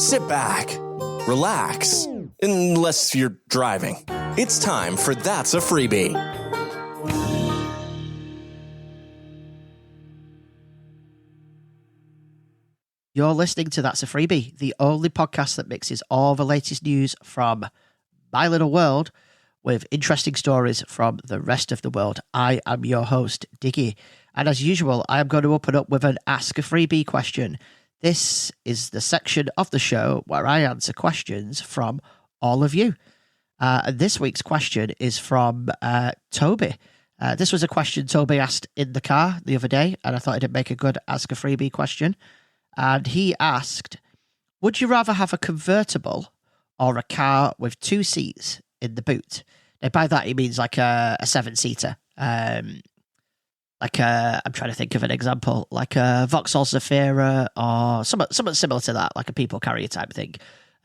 Sit back, relax, unless you're driving. It's time for That's a Freebie. You're listening to That's a Freebie, the only podcast that mixes all the latest news from my little world with interesting stories from the rest of the world. I am your host, Diggy, and as usual, I am going to open up with an Ask a Freebie question. This is the section of the show where I answer questions from all of you. And this week's question is from Toby. This was a question Toby asked in the car the other day, and I thought it'd make a good Ask a Freebie question. And he asked, would you rather have a convertible or a car with two seats in the boot? Now, by that, he means like a seven-seater. I'm trying to think of an example, like a Vauxhall Zafira or something similar to that, like a people carrier type thing.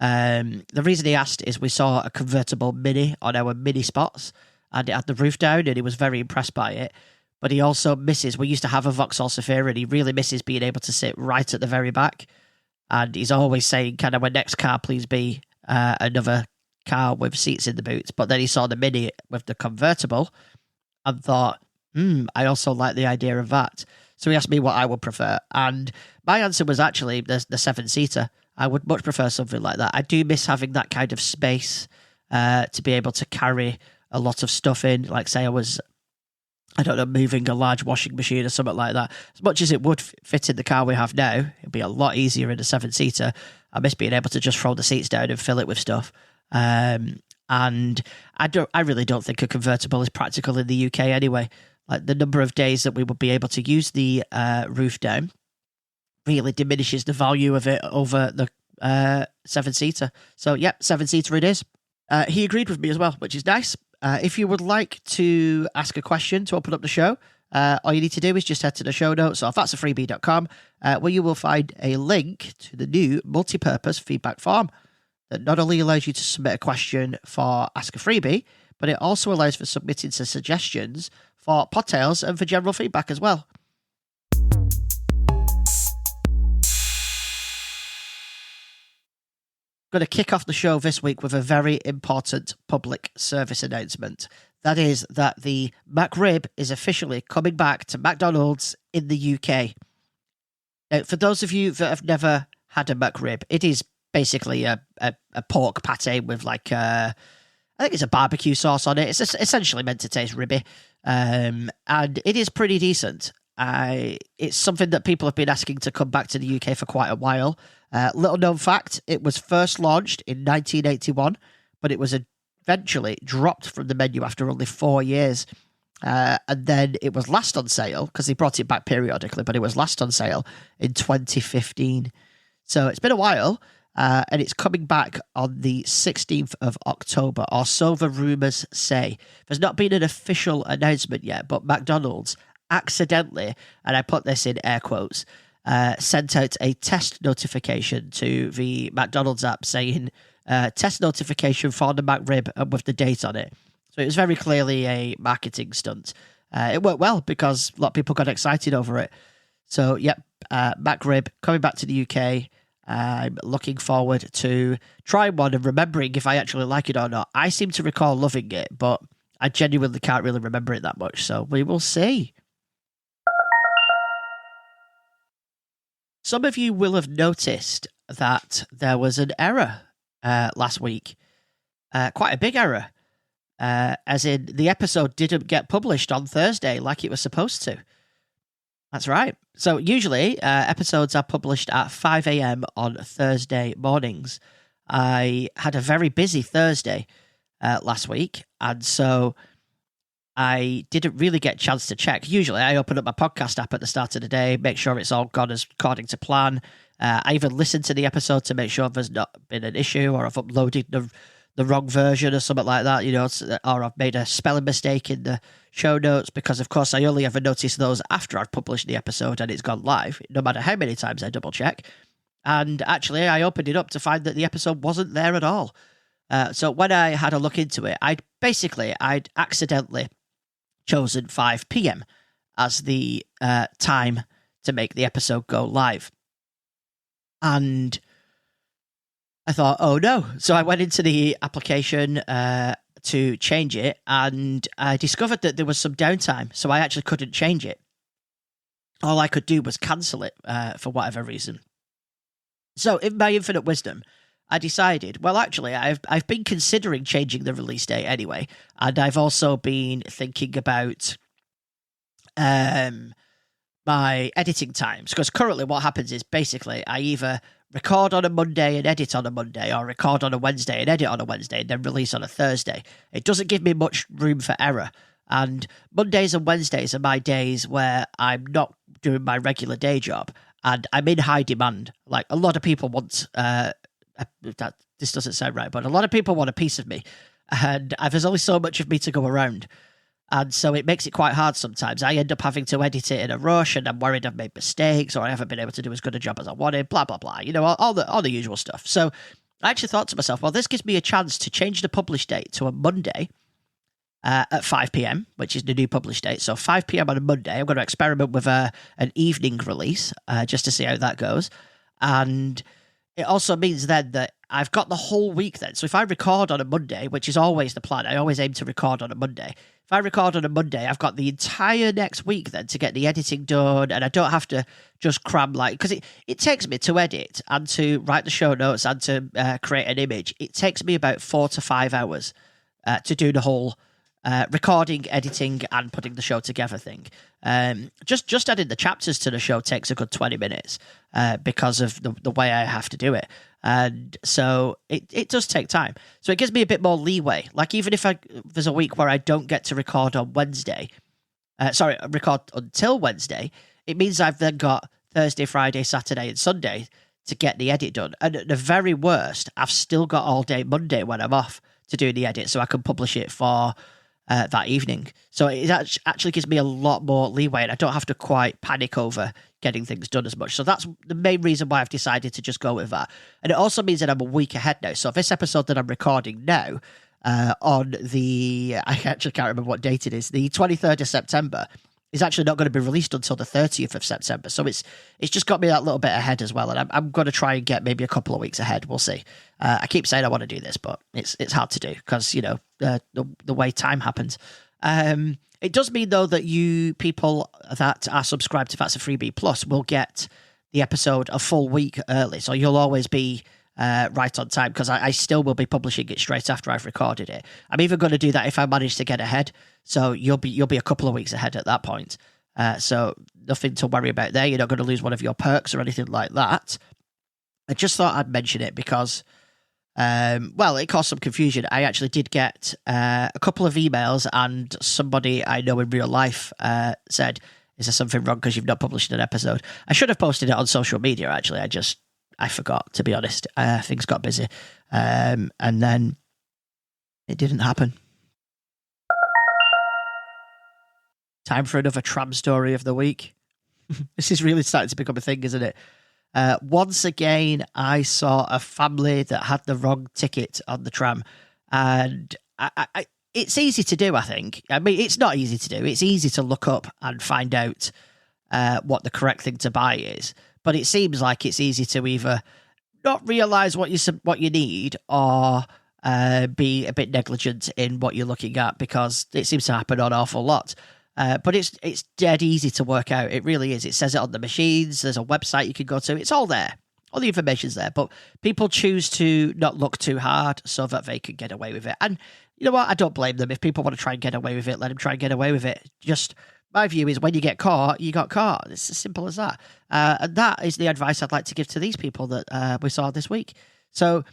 The reason he asked is we saw a convertible Mini on our Mini spots, and it had the roof down, and he was very impressed by it. But he also misses, we used to have a Vauxhall Zafira, and he really misses being able to sit right at the very back. And he's always saying, can our next car please be another car with seats in the boots? But then he saw the Mini with the convertible and thought, I also like the idea of that. So he asked me what I would prefer. And my answer was actually the seven-seater. I would much prefer something like that. I do miss having that kind of space to be able to carry a lot of stuff in. Like, say I was, I don't know, moving a large washing machine or something like that. As much as it would fit in the car we have now, it'd be a lot easier in a seven-seater. I miss being able to just throw the seats down and fill it with stuff. And I really don't think a convertible is practical in the UK anyway. Like, the number of days that we would be able to use the roof down really diminishes the value of it over the seven-seater. So, yep, seven-seater it is. He agreed with me as well, which is nice. If you would like to ask a question to open up the show, all you need to do is just head to the show notes of that'safreebie.com, where you will find a link to the new multi-purpose feedback form that not only allows you to submit a question for Ask a Freebie, but it also allows for submitting some suggestions for podtails and for general feedback as well. Going to kick off the show this week with a very important public service announcement. That is that the McRib is officially coming back to McDonald's in the UK. Now, for those of you that have never had a McRib, it is basically a pork pate with like I think it's a barbecue sauce on it. It's essentially meant to taste ribby. And it is pretty decent. It's something that people have been asking to come back to the UK for quite a while. Little known fact, it was first launched in 1981, but it was eventually dropped from the menu after only 4 years. And then it was last on sale, because they brought it back periodically, but it was last on sale in 2015. So it's been a while. And it's coming back on the 16th of October, or so the rumours say. There's not been an official announcement yet, but McDonald's accidentally, and I put this in air quotes, sent out a test notification to the McDonald's app saying, test notification for the McRib, and with the date on it. So it was very clearly a marketing stunt. It worked well because a lot of people got excited over it. So, yep, McRib coming back to the UK. I'm looking forward to trying one and remembering if I actually like it or not. I seem to recall loving it, but I genuinely can't really remember it that much, so we will see. Some of you will have noticed that there was an error last week, quite a big error, as in the episode didn't get published on Thursday like it was supposed to. That's right. So usually episodes are published at 5 a.m. on Thursday mornings. I had a very busy Thursday last week, and so I didn't really get a chance to check. Usually I open up my podcast app at the start of the day, make sure it's all gone as according to plan. I even listen to the episode to make sure there's not been an issue or I've uploaded the wrong version or something like that, you know, or I've made a spelling mistake in the show notes, because of course I only ever notice those after I've published the episode and it's gone live, no matter how many times I double check. And actually I opened it up to find that the episode wasn't there at all. So when I had a look into it, I'd accidentally chosen 5 p.m. as the time to make the episode go live. And I thought, oh no. So I went into the application to change it, and I discovered that there was some downtime, so I actually couldn't change it. All I could do was cancel it for whatever reason. So in my infinite wisdom, I decided, well, actually, I've been considering changing the release date anyway, and I've also been thinking about my editing times, because currently what happens is basically I either record on a Monday and edit on a Monday, or record on a Wednesday and edit on a Wednesday, and then release on a Thursday. It doesn't give me much room for error. And Mondays and Wednesdays are my days where I'm not doing my regular day job, and I'm in high demand. Like, a lot of people want, this doesn't sound right, but a lot of people want a piece of me, and there's only so much of me to go around. And so it makes it quite hard sometimes. I end up having to edit it in a rush, and I'm worried I've made mistakes, or I haven't been able to do as good a job as I wanted, blah, blah, blah. You know, all the usual stuff. So I actually thought to myself, well, this gives me a chance to change the publish date to a Monday at 5 p.m., which is the new publish date. So 5 p.m. on a Monday, I'm going to experiment with an evening release just to see how that goes. And it also means then that I've got the whole week then. So if I record on a Monday, which is always the plan, I always aim to record on a Monday. If I record on a Monday, I've got the entire next week then to get the editing done, and I don't have to just cram, like, because it takes me to edit and to write the show notes and to create an image. It takes me about 4 to 5 hours to do the whole recording, editing, and putting the show together thing. Just adding the chapters to the show takes a good 20 minutes because of the way I have to do it. And so it does take time. So it gives me a bit more leeway. Like, even if there's a week where I don't get to record on Wednesday, record until Wednesday, it means I've then got Thursday, Friday, Saturday, and Sunday to get the edit done. And at the very worst, I've still got all day Monday when I'm off to do the edit, so I can publish it for that evening. So it actually gives me a lot more leeway, and I don't have to quite panic over getting things done as much. So that's the main reason why I've decided to just go with that. And it also means that I'm a week ahead now. So this episode that I'm recording now on I actually can't remember what date it is, the 23rd of September, is actually not going to be released until the 30th of September. So it's just got me that little bit ahead as well. And I'm going to try and get maybe a couple of weeks ahead. We'll see. I keep saying I want to do this, but it's hard to do because, you know, the way time happens. It does mean, though, that you people that are subscribed to That's a Freebie Plus will get the episode a full week early. So you'll always be right on time, because I still will be publishing it straight after I've recorded it. I'm even going to do that if I manage to get ahead. So you'll be a couple of weeks ahead at that point. So nothing to worry about there. You're not going to lose one of your perks or anything like that. I just thought I'd mention it because, it caused some confusion. I actually did get a couple of emails, and somebody I know in real life said, "Is there something wrong because you've not published an episode?" I should have posted it on social media, actually. I forgot, to be honest. Things got busy. And then it didn't happen. Time for another tram story of the week. This is really starting to become a thing, isn't it? Once again, I saw a family that had the wrong ticket on the tram. And it's easy to do, I think. I mean, it's not easy to do. It's easy to look up and find out what the correct thing to buy is. But it seems like it's easy to either not realise what you need, or be a bit negligent in what you're looking at, because it seems to happen an awful lot. But it's dead easy to work out. It really is. It says it on the machines. There's a website you can go to. It's all there. All the information's there. But people choose to not look too hard so that they can get away with it. And you know what? I don't blame them. If people want to try and get away with it, let them try and get away with it. Just, my view is, when you get caught, you got caught. It's as simple as that. And that is the advice I'd like to give to these people that we saw this week. So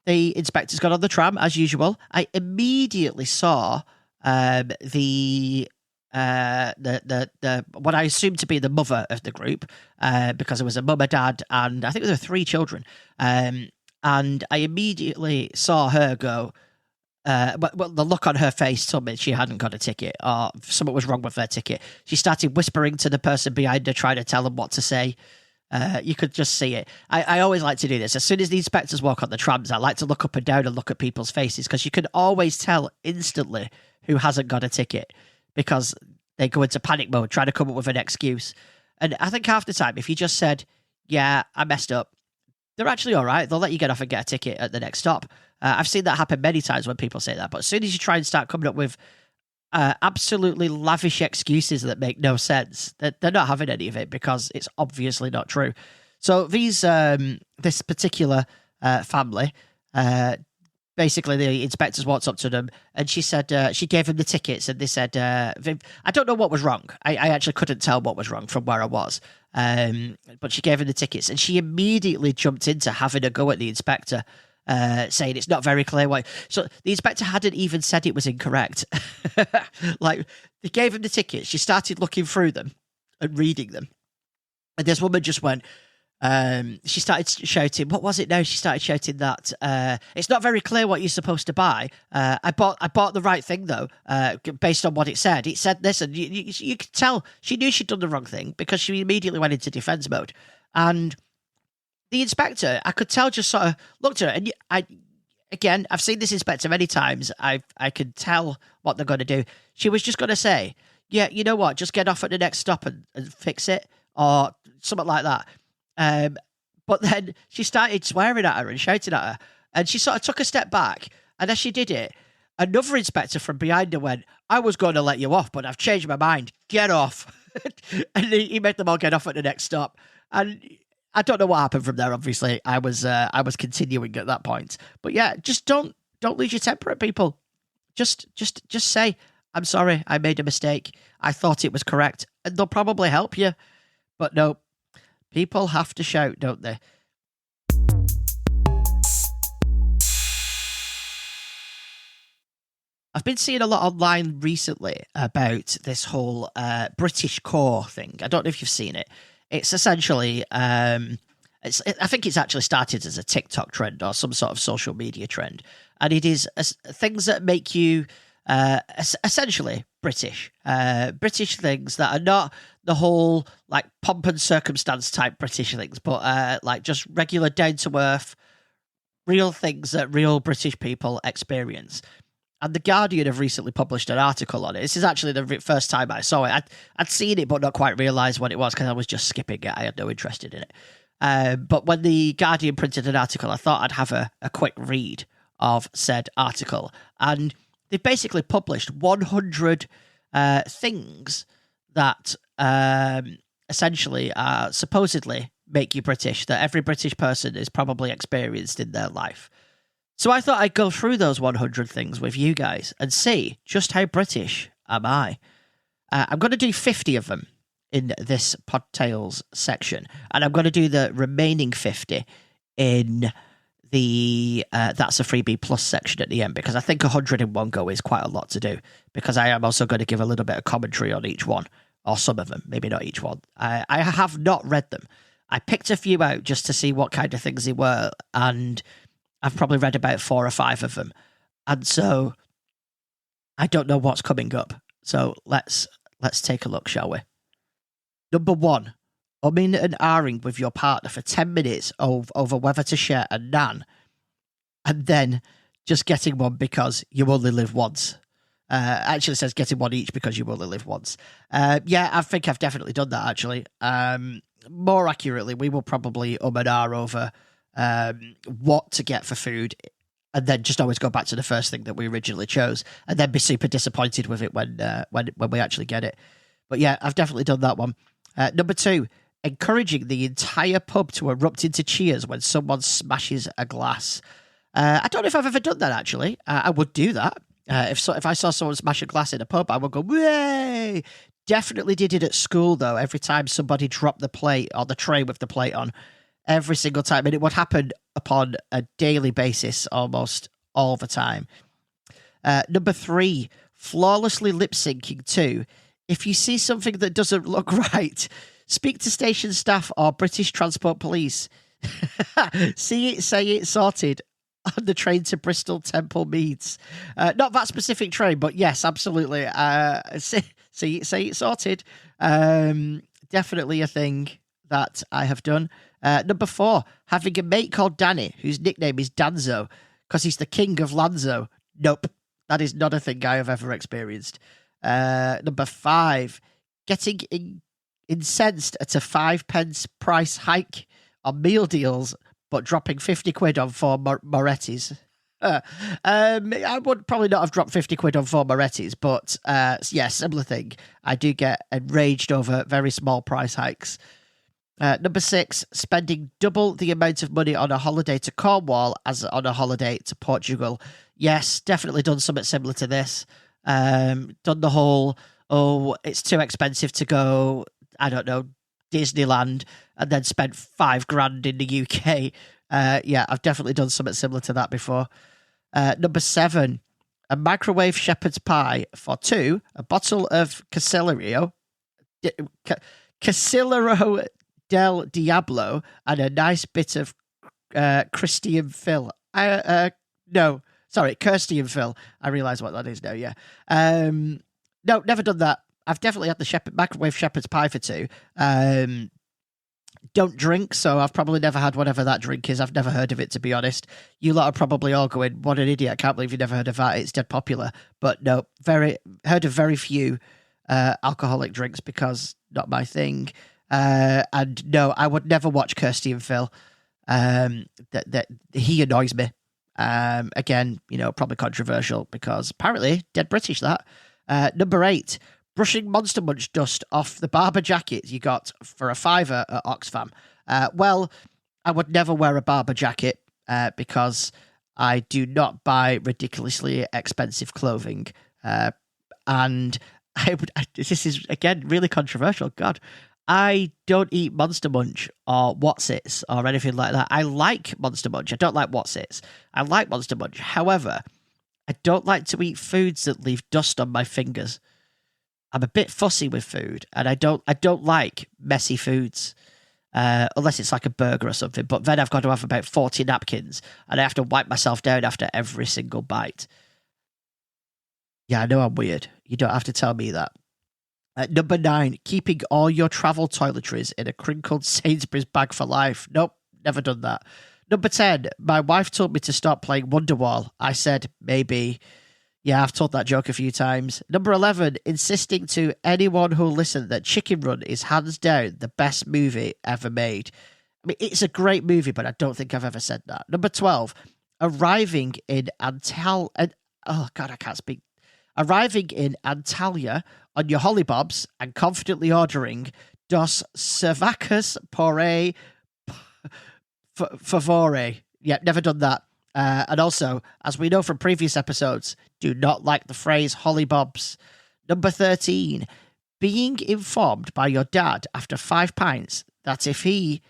the inspectors got on the tram, as usual. I immediately saw the what I assumed to be the mother of the group, because it was a mum, a dad, and I think there were 3 children. And I immediately saw her go, well, the look on her face told me she hadn't got a ticket, or something was wrong with their ticket. She started whispering to the person behind her, trying to tell them what to say. You could just see it. I always like to do this. As soon as the inspectors walk on the trams, I like to look up and down and look at people's faces, because you can always tell instantly who hasn't got a ticket, because they go into panic mode, trying to come up with an excuse. And I think half the time, if you just said, "Yeah, I messed up," they're actually all right. They'll let you get off and get a ticket at the next stop. I've seen that happen many times when people say that. But as soon as you try and start coming up with absolutely lavish excuses that make no sense, they're not having any of it because it's obviously not true. So this particular family, basically the inspectors walked up to them and she said, she gave them the tickets and they said, I don't know what was wrong. I actually couldn't tell what was wrong from where I was. But she gave them the tickets and she immediately jumped into having a go at the inspector, saying it's not very clear why. So the inspector hadn't even said it was incorrect. Like, they gave him the tickets. She started looking through them and reading them. And this woman just went, she started shouting, what was it now? She started shouting that it's not very clear what you're supposed to buy. I bought the right thing though, based on what it said. It said this, and you could tell she knew she'd done the wrong thing because she immediately went into defense mode. And the inspector, I could tell, just sort of looked at her, and I've seen this inspector many times. I could tell what they're going to do. She was just going to say, yeah, you know what, just get off at the next stop and fix it, or something like that. But then she started swearing at her and shouting at her, and she sort of took a step back, and as she did it, another inspector from behind her went, I was going to let you off, but I've changed my mind. Get off. And he made them all get off at the next stop. And I don't know what happened from there. Obviously, I was continuing at that point. But yeah, just don't lose your temper at people. Just say, I'm sorry, I made a mistake. I thought it was correct. And they'll probably help you. But no, people have to shout, don't they? I've been seeing a lot online recently about this whole British core thing. I don't know if you've seen it. It's essentially, I think it's actually started as a TikTok trend or some sort of social media trend. And it is things that make you essentially British. British things that are not the whole like pomp and circumstance type British things, but like just regular down-to-earth, real things that real British people experience. And The Guardian have recently published an article on it. This is actually the first time I saw it. I'd seen it, but not quite realised what it was because I was just skipping it. I had no interest in it. But when The Guardian printed an article, I thought I'd have a quick read of said article. And they've basically published 100 things that essentially supposedly make you British, that every British person has probably experienced in their life. So I thought I'd go through those 100 things with you guys and see just how British am I. I'm going to do 50 of them in this Podtails section, and I'm going to do the remaining 50 in the That's a Freebie Plus section at the end, because I think 100 in one go is quite a lot to do, because I am also going to give a little bit of commentary on each one, or some of them, maybe not each one. I have not read them. I picked a few out just to see what kind of things they were, and I've probably read about 4 or 5 of them. And so I don't know what's coming up. So let's take a look, shall we? Number 1, umming and ahhing with your partner for 10 minutes over whether to share a nan, and then just getting one because you only live once. Actually, it says getting one each because you only live once. Yeah, I think I've definitely done that, actually. More accurately, we will probably and ah over what to get for food, and then just always go back to the first thing that we originally chose, and then be super disappointed with it when we actually get it. But yeah, I've definitely done that one. Number 2, encouraging the entire pub to erupt into cheers when someone smashes a glass. I don't know if I've ever done that, actually. I would do that. If I saw someone smash a glass in a pub, I would go, "Way!" Definitely did it at school, though. Every time somebody dropped the plate or the tray with the plate on, every single time. And it would happen upon a daily basis almost all the time. Number 3, flawlessly lip syncing to, if you see something that doesn't look right, speak to station staff or British Transport Police. See it, say it, sorted on the train to Bristol Temple Meads. Not that specific train, but yes, absolutely. See it, say it, sorted. Definitely a thing that I have done. Number 4, having a mate called Danny, whose nickname is Danzo, because he's the king of Lanzo. Nope, that is not a thing I have ever experienced. Number 5, getting incensed at a 5 pence price hike on meal deals but dropping 50 quid on 4 Moretti's. I would probably not have dropped 50 quid on 4 Moretti's, but yeah, similar thing. I do get enraged over very small price hikes. Number 6, spending double the amount of money on a holiday to Cornwall as on a holiday to Portugal. Yes, definitely done something similar to this. Done the whole, it's too expensive to go, I don't know, Disneyland, and then spent $5,000 in the UK. Yeah, I've definitely done something similar to that before. Number 7, a microwave shepherd's pie for 2, a bottle of Casillero del Diablo, and a nice bit of Christian Phil. Kirstian Phil. I realise what that is now, yeah. No, never done that. I've definitely had the microwave shepherd's pie for 2. Don't drink, so I've probably never had whatever that drink is. I've never heard of it, to be honest. You lot are probably all going, what an idiot, I can't believe you've never heard of that. It's dead popular. But no, heard of very few alcoholic drinks because not my thing. And no, I would never watch Kirsty and Phil. That he annoys me. Again, probably controversial because apparently dead British that. Number 8, brushing Monster Munch dust off the Barber jacket you got for a £5 at Oxfam. Well, I would never wear a Barber jacket because I do not buy ridiculously expensive clothing. And this is, again, really controversial. God, I don't eat Monster Munch or Whatsits or anything like that. I like Monster Munch. I don't like Whatsits. I like Monster Munch. However, I don't like to eat foods that leave dust on my fingers. I'm a bit fussy with food, and I don't like messy foods, unless it's like a burger or something. But then I've got to have about 40 napkins, and I have to wipe myself down after every single bite. Yeah, I know I'm weird. You don't have to tell me that. Number 9, keeping all your travel toiletries in a crinkled Sainsbury's bag for life. Nope, never done that. Number 10, my wife told me to stop playing Wonderwall. I said, maybe. Yeah, I've told that joke a few times. Number 11, insisting to anyone who'll listen that Chicken Run is hands down the best movie ever made. I mean, it's a great movie, but I don't think I've ever said that. Number 12, arriving in Antalya on your hollybobs and confidently ordering Dos Cervacas por favore. Yeah, never done that. And also, as we know from previous episodes, do not like the phrase hollybobs. Number 13, being informed by your dad after 5 pints that if he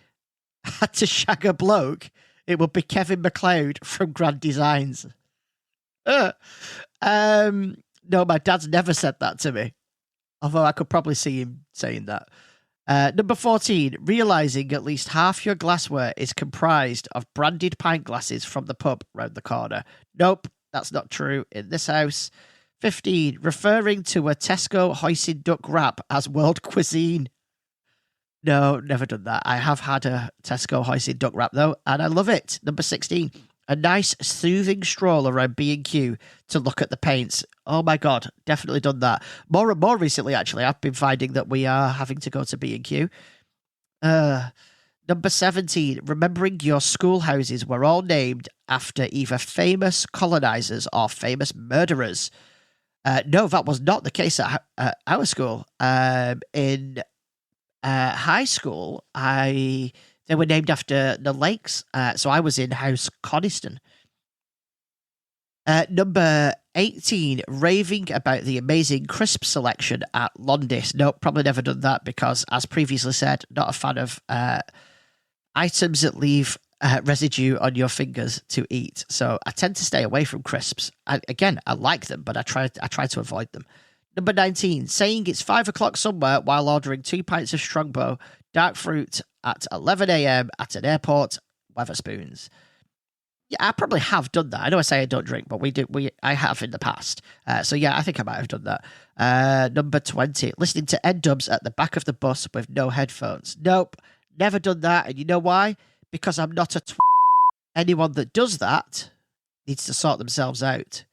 had to shag a bloke, it would be Kevin MacLeod from Grand Designs. No, my dad's never said that to me, although I could probably see him saying that. Number 14, realising at least half your glassware is comprised of branded pint glasses from the pub round the corner. Nope, that's not true in this house. 15, referring to a Tesco hoisin duck wrap as world cuisine. No, never done that. I have had a Tesco hoisin duck wrap though, and I love it. Number 16, a nice soothing stroll around B&Q to look at the paints. Oh my God, definitely done that. More and more recently, actually, I've been finding that we are having to go to B&Q. Number 17, remembering your schoolhouses were all named after either famous colonisers or famous murderers. No, that was not the case at our school. In high school, they were named after the lakes, so I was in House Coniston. Number 18, raving about the amazing crisp selection at Londis. No, probably never done that because, as previously said, not a fan of items that leave residue on your fingers to eat. So I tend to stay away from crisps. I like them, but I try to avoid them. Number 19, saying it's 5 o'clock somewhere while ordering 2 pints of Strongbow dark fruit at 11 a.m. at an airport, Wetherspoons. Yeah, I probably have done that. I know I say I don't drink, but I have in the past. So yeah, I think I might have done that. Number 20, listening to N-dubs at the back of the bus with no headphones. Nope, never done that. And you know why? Because I'm not a Anyone that does that needs to sort themselves out.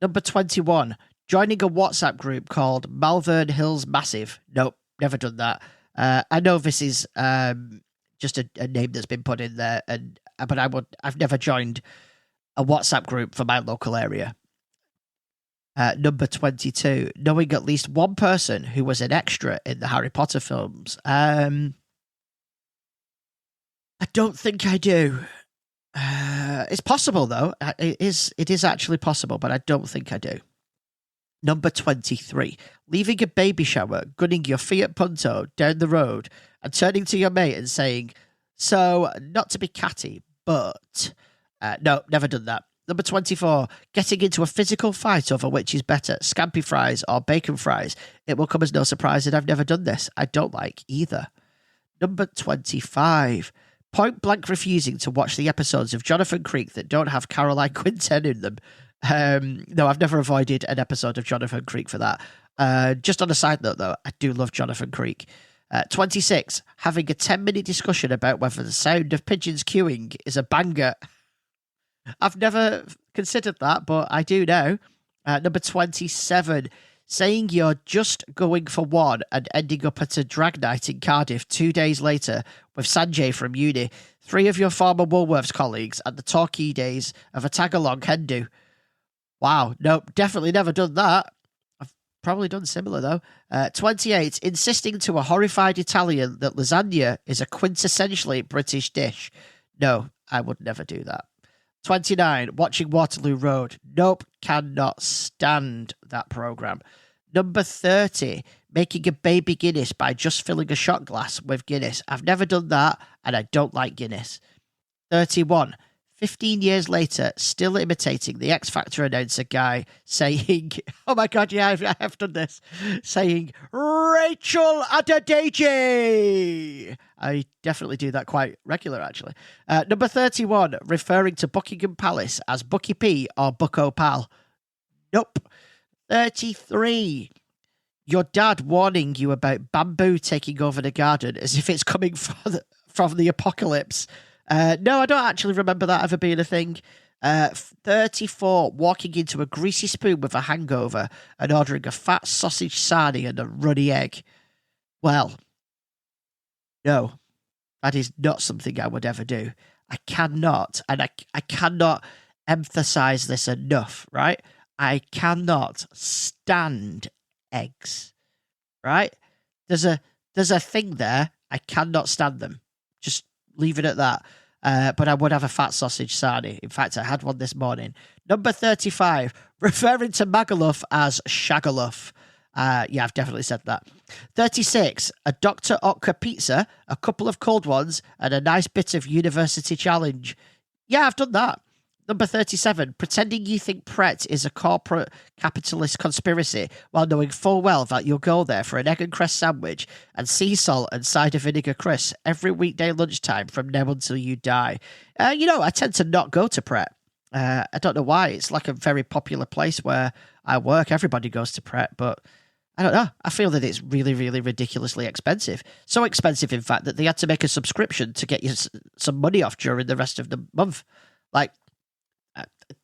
Number 21, joining a WhatsApp group called Malvern Hills Massive. Nope, never done that. I know this is just a name that's been put in there, and but I've never joined a WhatsApp group for my local area. Number 22, knowing at least one person who was an extra in the Harry Potter films. I don't think I do. It's possible, though. It is actually possible, but I don't think I do. Number 23, leaving a baby shower, gunning your Fiat Punto down the road and turning to your mate and saying, so, not to be catty, but... no, never done that. Number 24, getting into a physical fight over which is better, scampi fries or bacon fries. It will come as no surprise that I've never done this. I don't like either. Number 25, point blank refusing to watch the episodes of Jonathan Creek that don't have Caroline Quinten in them. No, I've never avoided an episode of Jonathan Creek for that. Just on a side note, though, I do love Jonathan Creek. 26, having a 10-minute discussion about whether the sound of pigeons queuing is a banger. I've never considered that, but I do now. Number 27, saying you're just going for one and ending up at a drag night in Cardiff 2 days later with Sanjay from uni, 3 of your former Woolworths colleagues, and the Torquay days of a tag-along hen do. Wow, nope, definitely never done that. I've probably done similar, though. 28, insisting to a horrified Italian that lasagna is a quintessentially British dish. No, I would never do that. 29, watching Waterloo Road. Nope, cannot stand that programme. Number 30, making a baby Guinness by just filling a shot glass with Guinness. I've never done that, and I don't like Guinness. 31, 15 years later, still imitating the X Factor announcer guy saying, oh my God, yeah, I have done this, saying, Rachel Adedeji. I definitely do that quite regular, actually. Number 31, referring to Buckingham Palace as Bucky P or Bucko Pal. Nope. 33, your dad warning you about bamboo taking over the garden as if it's coming from the apocalypse. No, I don't actually remember that ever being a thing. 34, walking into a greasy spoon with a hangover and ordering a fat sausage sarnie and a runny egg. Well, no, that is not something I would ever do. I cannot, and I cannot emphasize this enough, right? I cannot stand eggs, right? There's a thing there. I cannot stand them. Just leave it at that. But I would have a fat sausage sarnie. In fact, I had one this morning. Number 35, referring to Magaluf as Shagaluf. Yeah, I've definitely said that. 36, a Dr. Oetker pizza, a couple of cold ones, and a nice bit of university challenge. Yeah, I've done that. Number 37, pretending you think Pret is a corporate capitalist conspiracy while knowing full well that you'll go there for an egg and cress sandwich and sea salt and cider vinegar crisps every weekday lunchtime from now until you die. I tend to not go to Pret. I don't know why. It's like a very popular place where I work. Everybody goes to Pret, but I don't know. I feel that it's really, really ridiculously expensive. So expensive, in fact, that they had to make a subscription to get you some money off during the rest of the month. Like,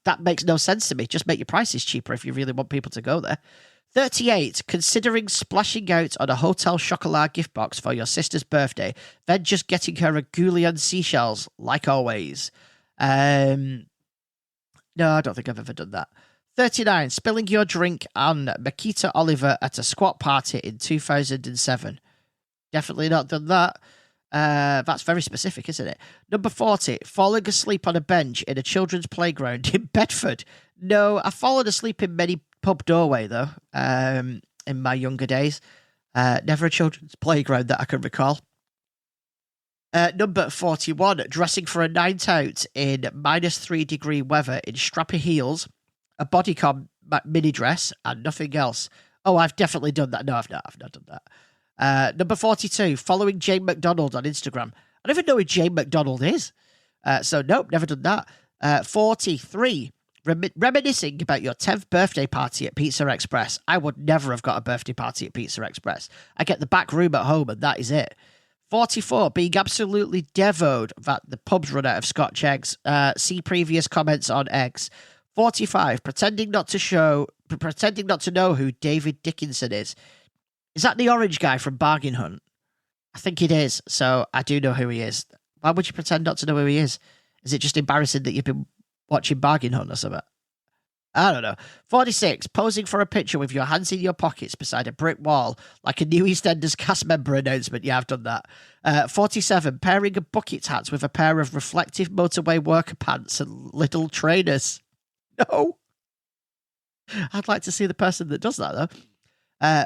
that makes no sense to me. Just make your prices cheaper if you really want people to go there. 38, considering splashing out on a Hotel Chocolat gift box for your sister's birthday, then just getting her a Goulian seashells, like always. No, I don't think I've ever done that. 39, spilling your drink on Makita Oliver at a squat party in 2007. Definitely not done that. That's very specific, isn't it? Number 40, falling asleep on a bench in a children's playground in Bedford. No, I've fallen asleep in many pub doorway, though, in my younger days. Never a children's playground that I can recall. Number 41, dressing for a night out in -3 degree weather in strappy heels, a bodycon mini dress, and nothing else. Oh, I've definitely done that. No, I've not done that. Number 42, following Jane McDonald on Instagram. I don't even know who Jane McDonald is. So, nope, never done that. 43, reminiscing about your 10th birthday party at Pizza Express. I would never have got a birthday party at Pizza Express. I get the back room at home and that is it. 44, being absolutely devoed that the pub's run out of Scotch eggs. See previous comments on eggs. 45, pretending not to know who David Dickinson is. Is that the orange guy from Bargain Hunt? I think it is, so I do know who he is. Why would you pretend not to know who he is? Is it just embarrassing that you've been watching Bargain Hunt or something? I don't know. 46, posing for a picture with your hands in your pockets beside a brick wall, like a new EastEnders cast member announcement. Yeah, I've done that. 47, pairing a bucket hat with a pair of reflective motorway worker pants and little trainers. No. I'd like to see the person that does that, though.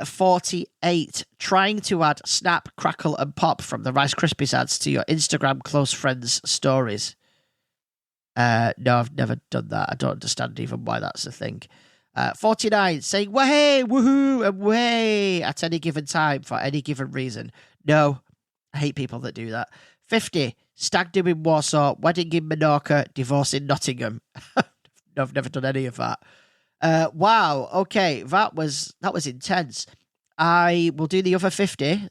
48, trying to add Snap, Crackle, and Pop from the Rice Krispies ads to your Instagram close friends stories. No, I've never done that. I don't understand even why that's a thing. 49, saying "way, woohoo," and "way" at any given time for any given reason. No, I hate people that do that. 50, stag do in Warsaw, wedding in Menorca, divorce in Nottingham. No, I've never done any of that. Wow, okay, that was intense. I will do the other 50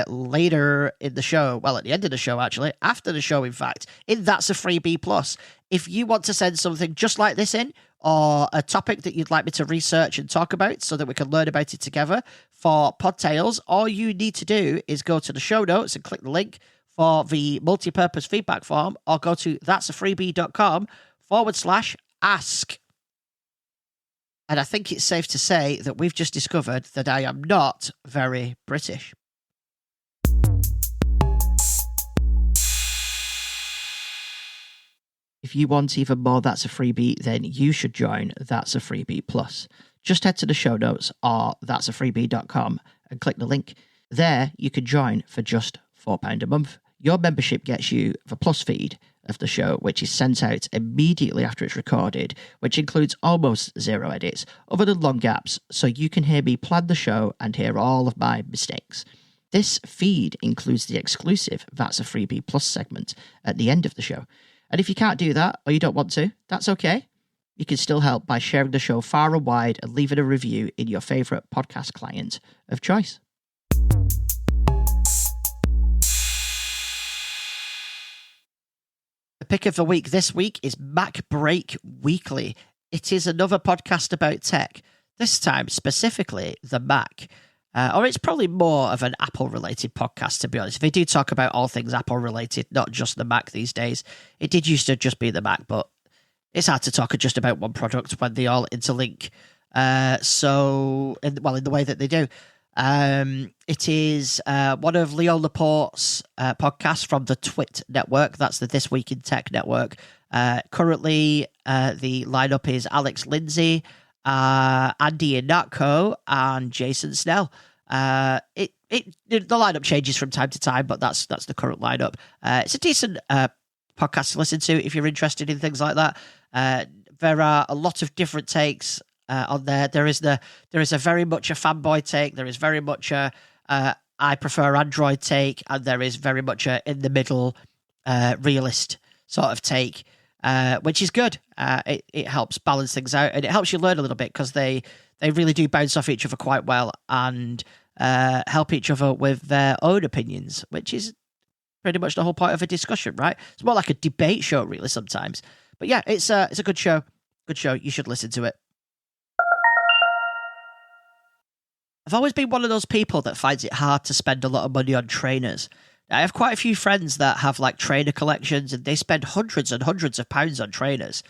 later in the show. Well, at the end of the show, actually. After the show, in fact. That's a Freebie Plus. If you want to send something just like this in, or a topic that you'd like me to research and talk about so that we can learn about it together for Podtails, all you need to do is go to the show notes and click the link for the multi-purpose feedback form, or go to that'safreebie.com/ask. And I think it's safe to say that we've just discovered that I am not very British. If you want even more That's a Freebie, then you should join That's a Freebie Plus. Just head to the show notes or that'safreebie.com and click the link. There, you can join for just £4 a month. Your membership gets you the Plus feed of the show, which is sent out immediately after it's recorded, which includes almost zero edits, other than long gaps, so you can hear me plan the show and hear all of my mistakes. This feed includes the exclusive That's a Freebie Plus segment at the end of the show. And if you can't do that, or you don't want to, that's okay. You can still help by sharing the show far and wide and leaving a review in your favourite podcast client of choice. The pick of the week this week is Mac Break Weekly. It is another podcast about tech, this time specifically the Mac. Or it's probably more of an Apple-related podcast, to be honest. They do talk about all things Apple-related, not just the Mac these days. It did used to just be the Mac, but it's hard to talk just about one product when they all interlink. In the way that they do. It is one of Leo Laporte's podcasts from the Twit network. That's the This Week in Tech network. Currently, the lineup is Alex Lindsay, Andy Ihnatko, and Jason Snell. The lineup changes from time to time, but that's the current lineup. It's a decent podcast to listen to if you're interested in things like that. There are a lot of different takes on there. There is a very much a fanboy take. There is very much a I prefer Android take, and there is very much a in the middle realist sort of take. Which is good. It helps balance things out, and it helps you learn a little bit, because they really do bounce off each other quite well and help each other with their own opinions, which is pretty much the whole point of a discussion, right? It's more like a debate show, really, sometimes. But yeah, it's a good show. Good show. You should listen to it. I've always been one of those people that finds it hard to spend a lot of money on trainers. I have quite a few friends that have like trainer collections, and they spend hundreds and hundreds of pounds on trainers.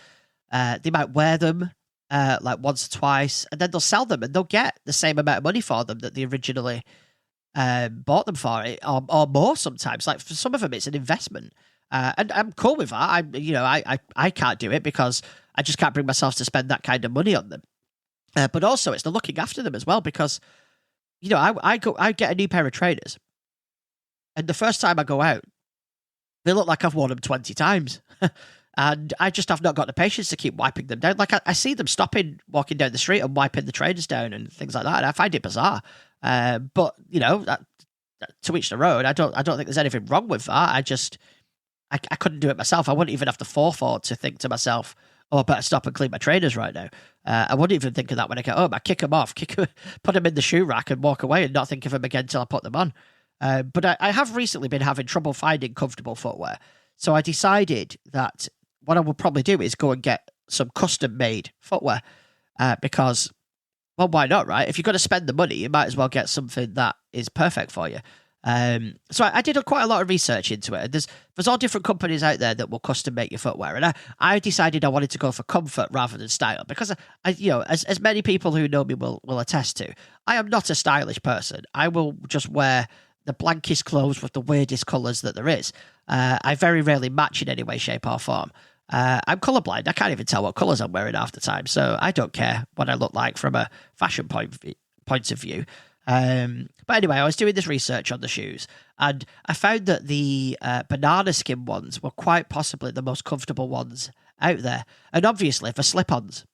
They might wear them like once or twice, and then they'll sell them, and they'll get the same amount of money for them that they originally bought them for, or more sometimes. Like for some of them, it's an investment, and I'm cool with that. I can't do it because I just can't bring myself to spend that kind of money on them. But also, it's the looking after them as well, because I get a new pair of trainers. And the first time I go out, they look like I've worn them 20 times. And I just have not got the patience to keep wiping them down. Like, I see them stopping, walking down the street and wiping the trainers down and things like that. And I find it bizarre. But, to each their own. I don't think there's anything wrong with that. I couldn't do it myself. I wouldn't even have the forethought to think to myself, oh, I better stop and clean my trainers right now. I wouldn't even think of that when I get home. I kick them off, put them in the shoe rack and walk away and not think of them again until I put them on. But I have recently been having trouble finding comfortable footwear. So I decided that what I will probably do is go and get some custom-made footwear. Because, well, why not, right? If you're going to spend the money, you might as well get something that is perfect for you. So I did quite a lot of research into it. There's all different companies out there that will custom make your footwear, and I decided I wanted to go for comfort rather than style because as many people who know me will attest to, I am not a stylish person. I will just wear the blankest clothes with the weirdest colours that there is. I very rarely match in any way, shape, or form. I'm colourblind. I can't even tell what colours I'm wearing half the time, so I don't care what I look like from a fashion point of view. But anyway, I was doing this research on the shoes, and I found that the banana skin ones were quite possibly the most comfortable ones out there, and obviously for slip-ons.